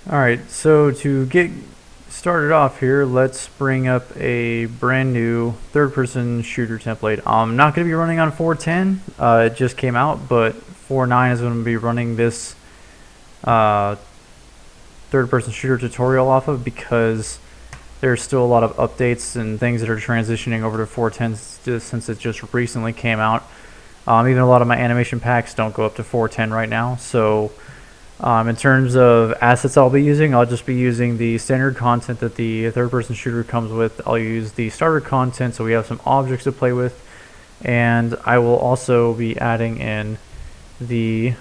Alright, so to get started off here, let's bring up a brand new third-person shooter template. I'm not going to be running on 4.10, it just came out, but 4.9 is going to be running this third-person shooter tutorial off of, because there's still a lot of updates and things that are transitioning over to 4.10 since it just recently came out. Even a lot of my animation packs don't go up to 4.10 right now, so in terms of assets I'll be using, I'll just be using the standard content that the third-person shooter comes with. I'll use the starter content so we have some objects to play with, and I will also be adding in the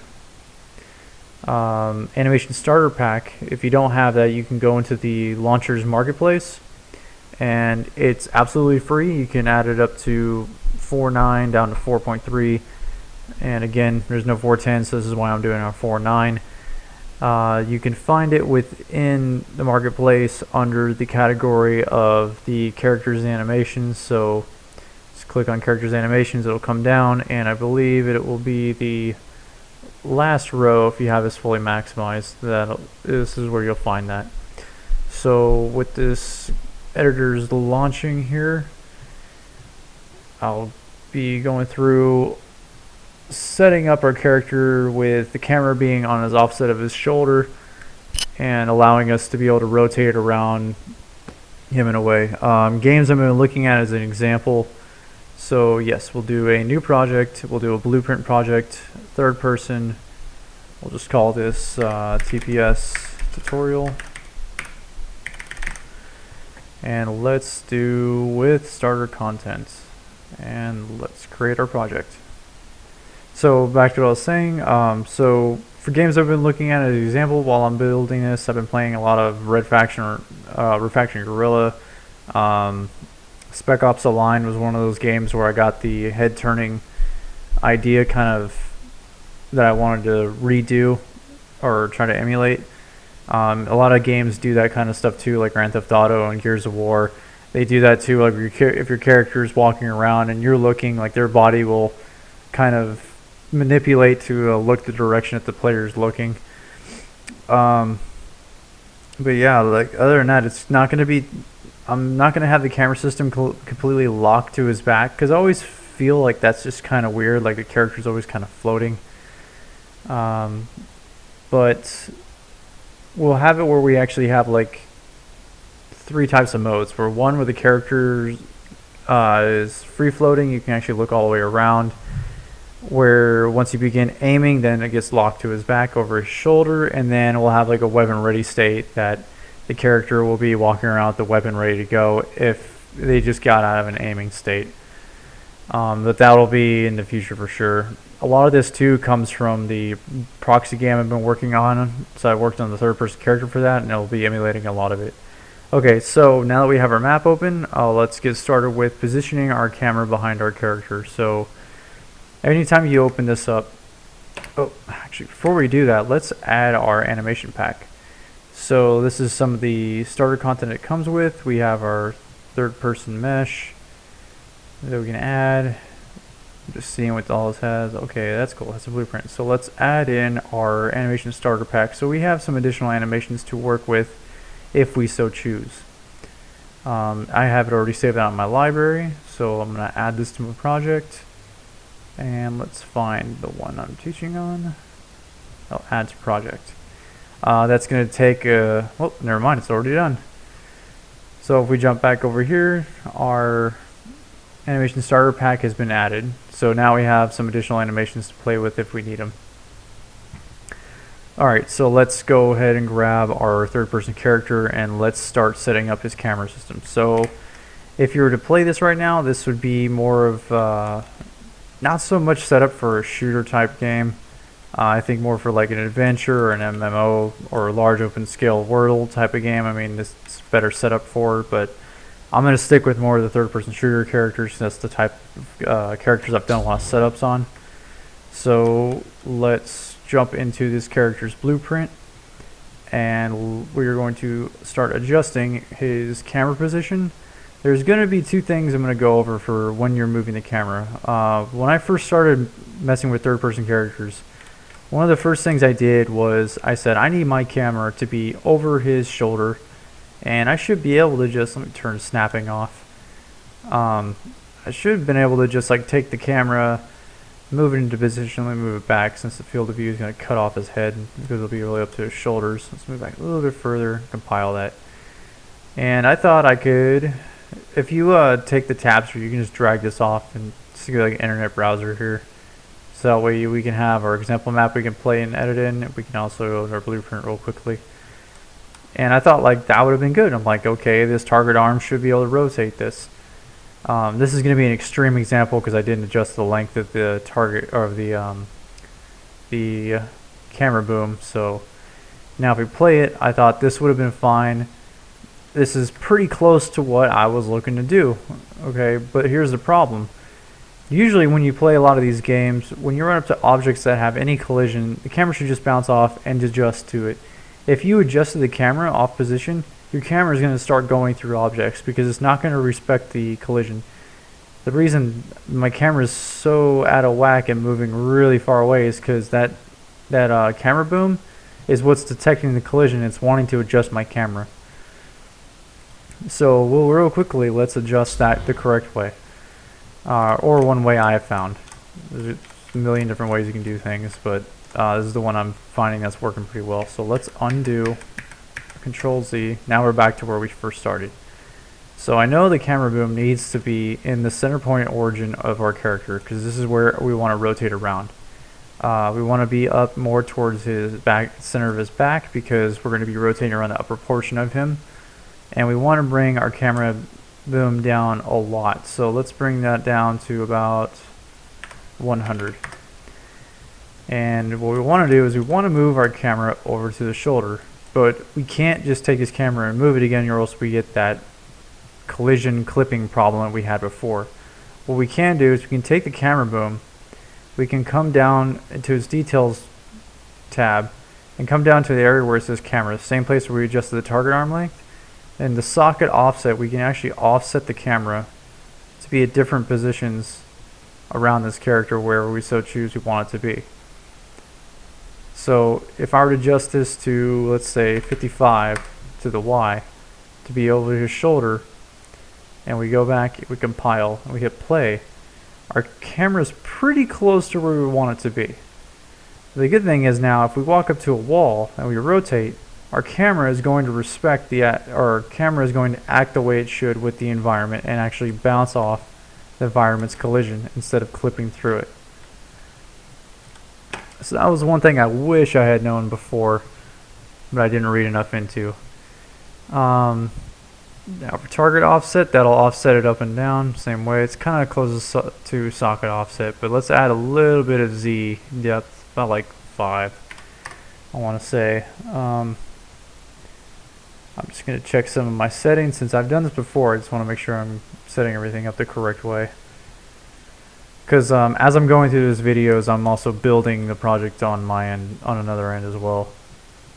animation starter pack. If you don't have that, you can go into the launcher's marketplace, and it's absolutely free. You can add it up to 4.9 down to 4.3, and again, there's no 4.10, so this is why I'm doing it on 4.9. You can find it within the marketplace under the category of the characters and animations. So just click on characters and animations, it'll come down, and I believe it will be the last row if you have this fully maximized. This is where you'll find that. So with this editor's launching here, I'll be going through setting up our character with the camera being on his offset of his shoulder and allowing us to be able to rotate around him in a way. Games I'm looking at as an example. So yes, we'll do a new project. We'll do a blueprint project, third person. We'll just call this TPS tutorial. And let's do with starter content. And let's create our project. So back to what I was saying, so for games I've been looking at as an example while I'm building this, I've been playing a lot of Red Faction Guerrilla. Spec Ops Align was one of those games where I got the head turning idea kind of that I wanted to redo or try to emulate. A lot of games do that kind of stuff too, like Grand Theft Auto and Gears of War. They do that too, like if your character is walking around and you're looking, like their body will kind of manipulate to look the direction that the player is looking. But yeah, like other than that, it's not going to be, I'm not going to have the camera system completely locked to his back, because I always feel like that's just kind of weird, like the character's always kind of floating. But we'll have it where we actually have like 3 types of modes. For one, where the character is free floating, you can actually look all the way around, where once you begin aiming, then it gets locked to his back over his shoulder, and then we'll have like a weapon ready state that the character will be walking around with the weapon ready to go if they just got out of an aiming state. But that'll be in the future for sure. A lot of this too comes from the proxy game I've been working on, so I worked on the third person character for that, and it'll be emulating a lot of it. Okay, so now that we have our map open, let's get started with positioning our camera behind our character. So anytime you open this up, actually before we do that, let's add our animation pack. So this is some of the starter content it comes with. We have our third person mesh that we can add. Just seeing what all this has. Okay, that's cool, that's a blueprint. So let's add in our animation starter pack so we have some additional animations to work with if we so choose. I have it already saved out in my library, so I'm going to add this to my project. And let's find the one I'm teaching on. I'll add to project. That's going to take well, never mind, it's already done. So if we jump back over here, our animation starter pack has been added. So now we have some additional animations to play with if we need them. Alright, so let's go ahead and grab our third person character and let's start setting up his camera system. So if you were to play this right now, this would be more of not so much set up for a shooter type game. I think more for like an adventure or an MMO or a large open scale world type of game. I mean, this is better set up for, but I'm going to stick with more of the third person shooter characters. That's the type of characters I've done a lot of setups on. So let's jump into this character's blueprint, and we're going to start adjusting his camera position. There's going to be 2 things I'm going to go over for when you're moving the camera. When I first started messing with third person characters, One of the first things I did was I said I need my camera to be over his shoulder, and I should be able to just, let me turn snapping off. I should have been able to just like take the camera, move it into position, let me move it back since the field of view is going to cut off his head because it'll be really up to his shoulders. Let's move back a little bit further, compile that. And I thought I could, if you take the tabs here, you can just drag this off and see like an internet browser here. So that way we can have our example map we can play and edit in. We can also go to our blueprint real quickly. And I thought like that would have been good. I'm like, okay, this target arm should be able to rotate this. This is going to be an extreme example because I didn't adjust the length of the target or the camera boom. So now if we play it, I thought this would have been fine. This is pretty close to what I was looking to do. Okay, but here's the problem. Usually when you play a lot of these games, when you run up to objects that have any collision, the camera should just bounce off and adjust to it. If you adjusted the camera off position, your camera is going to start going through objects because it's not going to respect the collision. The reason my camera is so out of whack and moving really far away is because that camera boom is what's detecting the collision. It's wanting to adjust my camera. So we'll real quickly, let's adjust that the correct way. Or one way I have found. There's a million different ways you can do things, but this is the one I'm finding that's working pretty well. So let's undo, Control Z. Now we're back to where we first started. So I know the camera boom needs to be in the center point origin of our character because this is where we want to rotate around. We want to be up more towards his back, center of his back, because we're going to be rotating around the upper portion of him. And we want to bring our camera boom down a lot. So let's bring that down to about 100. And what we want to do is we want to move our camera over to the shoulder, but we can't just take his camera and move it again, or else we get that collision clipping problem that we had before. What we can do is we can take the camera boom, we can come down into his details tab and come down to the area where it says camera, same place where we adjusted the target arm length. And the socket offset, we can actually offset the camera to be at different positions around this character wherever we so choose we want it to be. So if I were to adjust this to, let's say, 55 to the Y to be over his shoulder, and we go back, we compile, and we hit play, our camera's pretty close to where we want it to be. The good thing is now if we walk up to a wall and we rotate, our camera is going to respect our camera is going to act the way it should with the environment and actually bounce off the environment's collision instead of clipping through it. So that was one thing I wish I had known before, but I didn't read enough into. Now for target offset, that'll offset it up and down same way. It's kind of close to socket offset, but let's add a little bit of Z depth, about like 5 I want to say. I'm just going to check some of my settings. Since I've done this before, I just want to make sure I'm setting everything up the correct way. Because as I'm going through these videos, I'm also building the project on my end, on another end as well.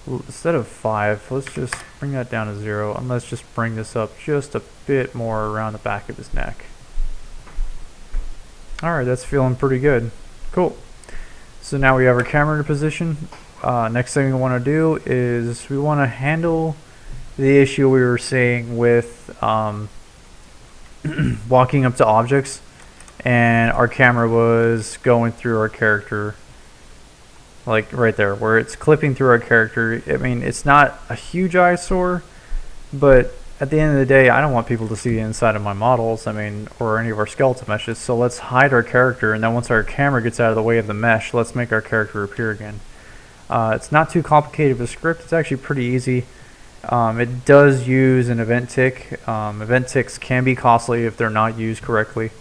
Instead of 5, let's just bring that down to 0, and let's just bring this up just a bit more around the back of his neck. Alright, that's feeling pretty good. Cool. So now we have our camera in position. Next thing we want to do is we want to handle the issue we were seeing with walking up to objects and our camera was going through our character, like right there where it's clipping through our character. I mean, it's not a huge eyesore, but at the end of the day, I don't want people to see the inside of my models, I mean, or any of our skeleton meshes. So let's hide our character, and then once our camera gets out of the way of the mesh, let's make our character appear again. It's not too complicated of a script. It's actually pretty easy. It does use an event tick. Event ticks can be costly if they're not used correctly.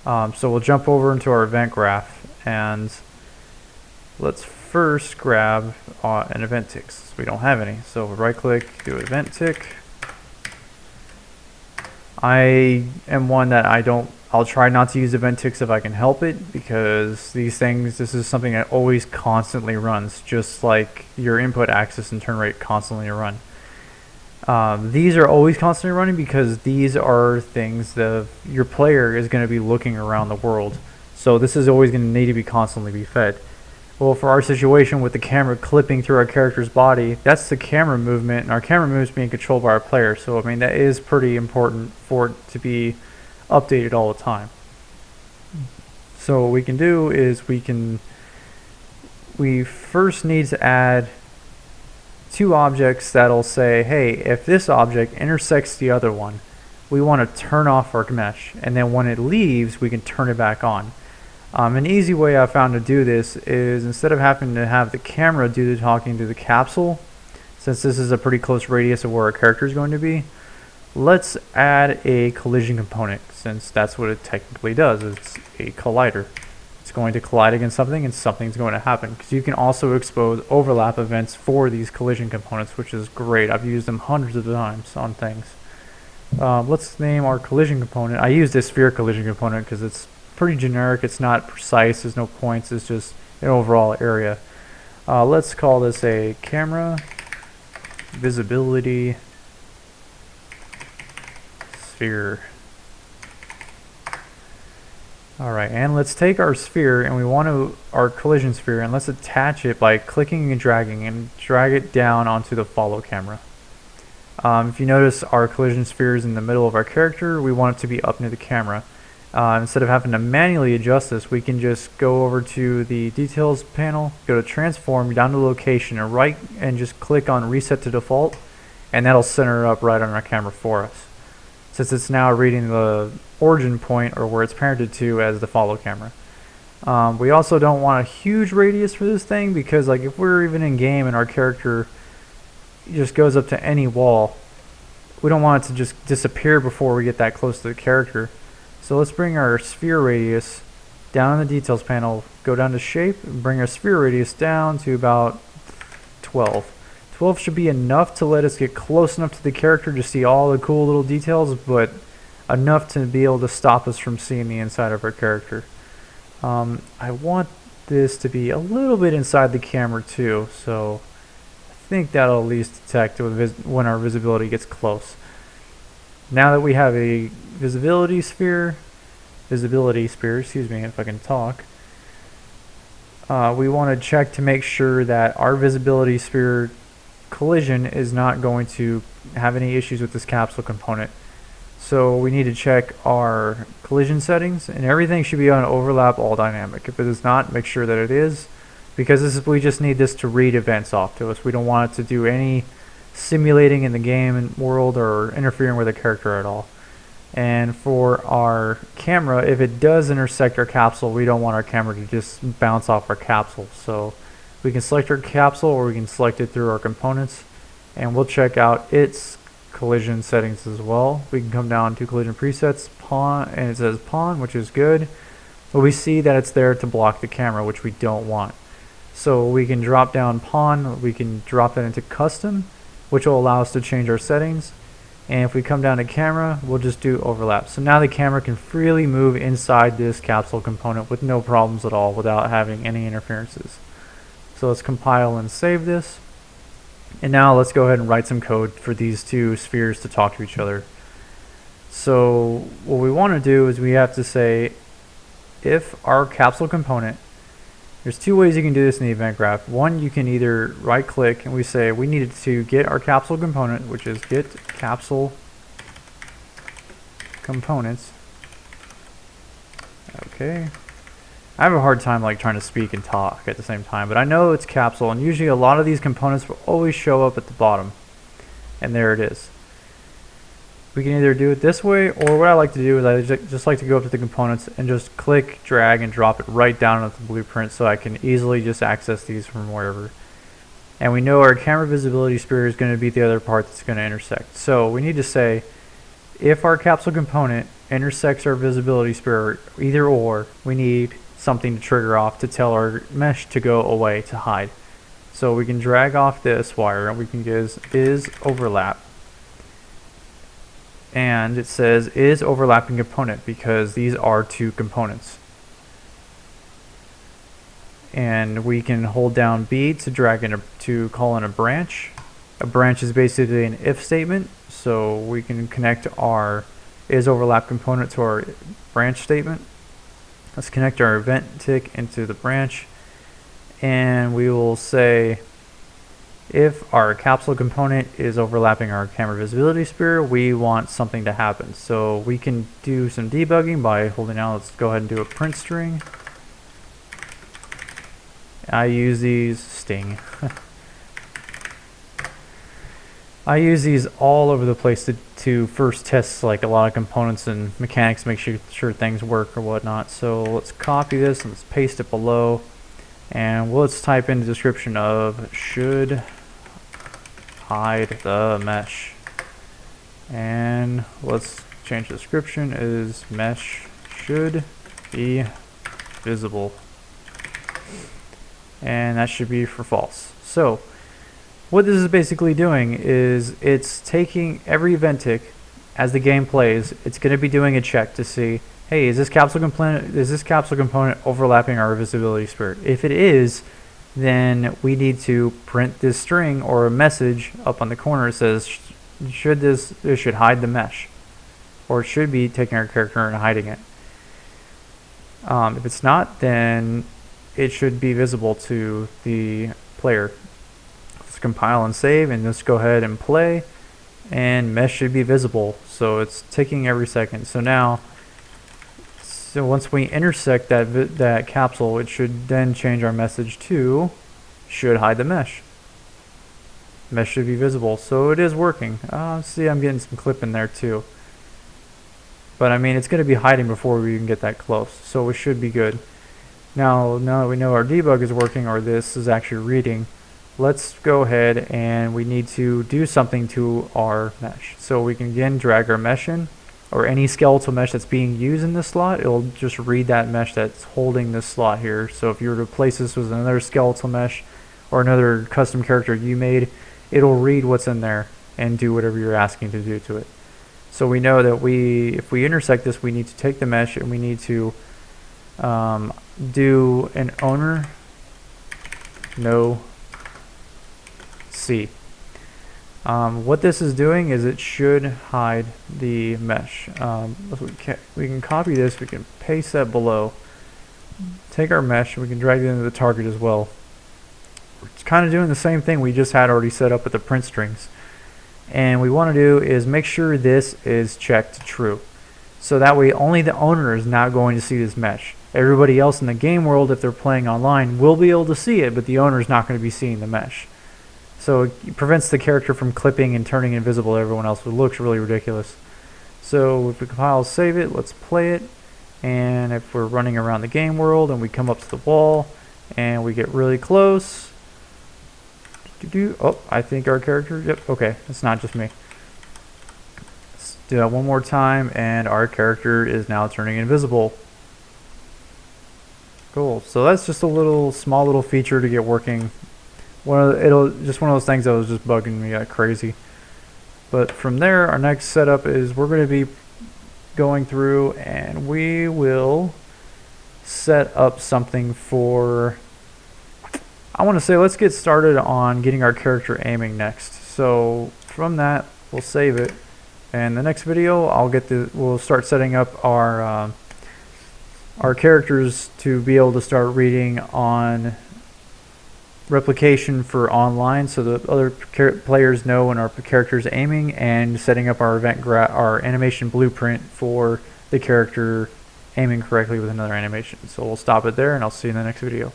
So we'll jump over into our event graph, and let's first grab an event tick. We don't have any, so we'll right click, do event tick. I am one that I'll try not to use event ticks if I can help it, because these things, this is something that always constantly runs, just like your input axis and turn rate constantly run. These are always constantly running because these are things that your player is going to be looking around the world. So this is always going to need to be constantly be fed. Well, for our situation with the camera clipping through our character's body, that's the camera movement, and our camera movement is being controlled by our player. So, I mean, that is pretty important for it to be updated all the time. So what we can do is we first need to add two objects that'll say, hey, if this object intersects the other one, we want to turn off our mesh, and then when it leaves, we can turn it back on. An easy way I found to do this is, instead of having to have the camera do the talking to the capsule, since this is a pretty close radius of where our character is going to be, let's add a collision component, since that's what it technically does. It's a collider. It's going to collide against something and something's going to happen, because you can also expose overlap events for these collision components, which is great. I've used them hundreds of times on things. Let's name our collision component. I use this sphere collision component because it's pretty generic. It's not precise. There's no points. It's just an overall area. Let's call this a camera visibility sphere. Alright, and let's take our sphere, and we want to, our collision sphere, and let's attach it by clicking and drag it down onto the follow camera. If you notice, our collision sphere is in the middle of our character. We want it to be up near the camera. Instead of having to manually adjust this, we can just go over to the details panel, go to transform, down to location, and just click on reset to default, and that'll center it up right on our camera for us, since it's now reading the origin point, or where it's parented to, as the follow camera. We also don't want a huge radius for this thing, because like if we're even in game and our character just goes up to any wall, we don't want it to just disappear before we get that close to the character. So let's bring our sphere radius down in the details panel, go down to shape, and bring our sphere radius down to about 12. 12 should be enough to let us get close enough to the character to see all the cool little details, but enough to be able to stop us from seeing the inside of our character. I want this to be a little bit inside the camera too, so I think that'll at least detect when our visibility gets close. Now that we have a visibility sphere, excuse me if I can talk, we want to check to make sure that our visibility sphere collision is not going to have any issues with this capsule component. So we need to check our collision settings, and everything should be on overlap all dynamic. If it is not, make sure that it is, because we just need this to read events off to us. We don't want it to do any simulating in the game and world or interfering with the character at all. And for our camera, if it does intersect our capsule, we don't want our camera to just bounce off our capsule. So we can select our capsule, or we can select it through our components, and we'll check out its collision settings as well. We can come down to collision presets, pawn, and it says pawn, which is good, but we see that it's there to block the camera, which we don't want. So we can drop down pawn, we can drop that into custom, which will allow us to change our settings. And if we come down to camera, we'll just do overlap. So now the camera can freely move inside this capsule component with no problems at all, without having any interferences. So let's compile and save this. And now let's go ahead and write some code for these two spheres to talk to each other. So what we want to do is we have to say, if our capsule component, there's two ways you can do this in the event graph. One, you can either right click and we say we needed to get our capsule component, which is get capsule components. Okay. I have a hard time like trying to speak and talk at the same time, but I know it's capsule, and usually a lot of these components will always show up at the bottom. And there it is. We can either do it this way, or what I like to do is I just like to go up to the components and just click, drag, and drop it right down at the blueprint, so I can easily just access these from wherever. And we know our camera visibility sphere is going to be the other part that's going to intersect. So we need to say, if our capsule component intersects our visibility sphere, either or, we need something to trigger off to tell our mesh to go away, to hide. So we can drag off this wire, and we can use is overlap. And it says is overlapping component, because these are two components. And we can hold down B to drag in to call in a branch. A branch is basically an if statement, so we can connect our is overlap component to our branch statement. Let's connect our event tick into the branch, and we will say if our capsule component is overlapping our camera visibility sphere, we want something to happen. So we can do some debugging by holding down. Let's go ahead and do a print string. I use these I use these all over the place to first test like a lot of components and mechanics, make sure things work or whatnot. So let's copy this and let's paste it below, and let's type in the description of should hide the mesh, and let's change the description is mesh should be visible, and that should be for false. So what this is basically doing is it's taking every event tick as the game plays. It's going to be doing a check to see, hey, is this capsule component overlapping our visibility sphere? If it is, then we need to print this string or a message up on the corner that says this should hide the mesh, or it should be taking our character and hiding it. If it's not, then it should be visible to the player. Let's compile and save, and let's go ahead and play, and mesh should be visible. So it's ticking every second. So now, once we intersect that capsule, it should then change our message to should hide the mesh. Mesh should be visible. So it is working. See, I'm getting some clip in there too. But I mean, it's going to be hiding before we even get that close. So it should be good. Now that we know our debug is working, or this is actually reading, let's go ahead and we need to do something to our mesh. So we can again drag our mesh in, or any skeletal mesh that's being used in this slot, it'll just read that mesh that's holding this slot here. So if you were to replace this with another skeletal mesh or another custom character you made, it'll read what's in there and do whatever you're asking to do to it. So we know that if we intersect this, we need to take the mesh and we need to do an owner no C. What this is doing is it should hide the mesh. We can copy this, we can paste that below, take our mesh, and we can drag it into the target as well. It's kind of doing the same thing we just had already set up with the print strings. And we want to do is make sure this is checked true. So that way only the owner is not going to see this mesh. Everybody else in the game world, if they're playing online, will be able to see it, but the owner is not going to be seeing the mesh. So it prevents the character from clipping and turning invisible to everyone else. It looks really ridiculous. So if we compile, save it, let's play it. And if we're running around the game world and we come up to the wall and we get really close. Oh, I think our character, yep, okay, it's not just me. Let's do that one more time, and our character is now turning invisible. Cool. So that's just a small little feature to get working. Just one of those things that was just bugging me like crazy. But from there, our next setup is we're going to be going through and we will set up something for, I want to say, let's get started on getting our character aiming next. So from that, we'll save it, and the next video we'll start setting up our characters to be able to start reading on replication for online, so the other players know when our character is aiming, and setting up our our animation blueprint for the character aiming correctly with another animation. So we'll stop it there, and I'll see you in the next video.